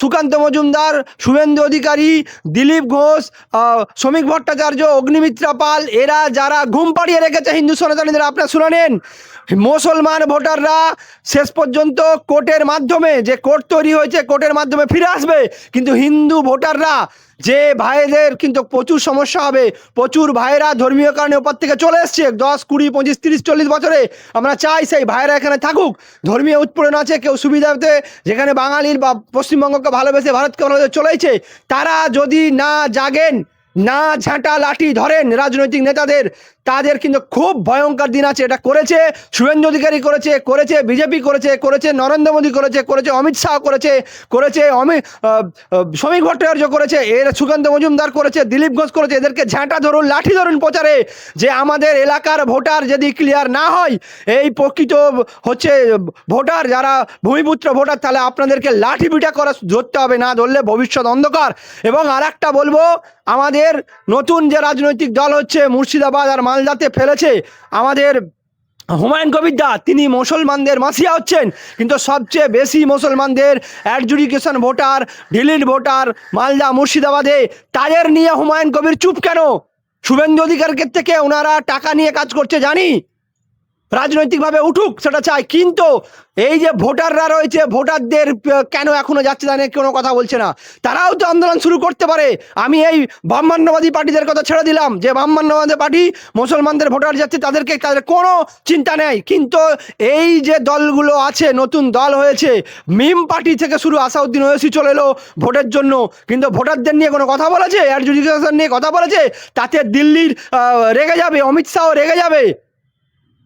সুকান্ত মজুমদার, শুভেন্দু অধিকারী, দিলীপ ঘোষ, শ্রমিক ভট্টাচার্য, অগ্নিমিত্রা পাল, এরা যারা ঘুম পাড়িয়ে রেখেছে হিন্দু সনাতনীদের, আপনারা শুনে নেন। মুসলমান ভোটাররা শেষ পর্যন্ত কোর্টের মাধ্যমে, যে কোর্ট তৈরি হয়েছে কোর্টের মাধ্যমে ফিরে আসবে, কিন্তু হিন্দু ভোটাররা, যে ভাইদের কিন্তু প্রচুর সমস্যা হবে। প্রচুর ভাইরা ধর্মীয় কারণে ওপর থেকে চলে এসছে 10, 20, 25, 30, 40 বছরে। আমরা চাই সেই ভাইরা এখানে থাকুক। ধর্মীয় উৎপীড়ন আছে, কেউ সুবিধাতে যেখানে বাঙালির বা পশ্চিমবঙ্গকে ভালোবেসে ভারতকে ভালোবেসে চলেছে, তারা যদি না জাগেন, না ঝাঁটা লাঠি ধরেন রাজনৈতিক নেতাদের, তাদের কিন্তু খুব ভয়ঙ্কর দিন আছে। এটা করেছে শুভেন্দু অধিকারী, করেছে বিজেপি, করেছে নরেন্দ্র মোদী, করেছে অমিত শাহ, করেছে শ্রমিক ভট্টাচার্য, করেছে এর সুকান্ত মজুমদার, করেছে দিলীপ ঘোষ, করেছে। এদেরকে ঝাঁটা ধরুন, লাঠি ধরুন প্রচারে, যে আমাদের এলাকার ভোটার যদি ক্লিয়ার না হয়, এই প্রকৃত হচ্ছে ভোটার, যারা ভূমিপুত্র ভোটার, তাহলে আপনাদেরকে লাঠি পিটা করা ধরতে হবে, না ধরলে ভবিষ্যৎ অন্ধকার। এবং আর একটা বলবো, আমাদের নতুন যে রাজনৈতিক দল হচ্ছে মুর্শিদাবাদ আর মালদাতে ফেলেছে আমাদের হুমায়ুন কবির দা, তিনি মুসলমানদের মাসিয়া হচ্ছেন, কিন্তু সবচেয়ে বেশি মুসলমানদের adjudication voter, delete voter Malda মুর্শিদাবাদে, তাদের নিয়ে হুমায়ুন কবির চুপ কেন? শুভেন্দু অধিকারীর থেকে ওনারা টাকা নিয়ে কাজ করছে জানি, রাজনৈতিকভাবে উঠুক সেটা চাই, কিন্তু এই যে ভোটাররা রয়েছে, ভোটারদের কেন এখনো যাচ্ছে জানে কোনো কথা বলছে না। তারাও তো আন্দোলন শুরু করতে পারে। আমি এই ব্রাহ্মণ্যবাদী পার্টিদের কথা ছেড়ে দিলাম, যে ব্রাহ্মণ্যবাদী পার্টি মুসলমানদের ভোটার যাচ্ছে, তাদের কোনো চিন্তা নেই, কিন্তু এই যে দলগুলো আছে, নতুন দল হয়েছে, মিম পার্টি থেকে শুরু, আসাউদ্দিন ওয়েসি চলে এলো ভোটের জন্য, কিন্তু ভোটারদের নিয়ে কোনো কথা বলেছে, অ্যাডজুডিকেশন নিয়ে কথা বলেছে? তাতে দিল্লির রেগে যাবে, অমিত শাহ রেগে যাবে।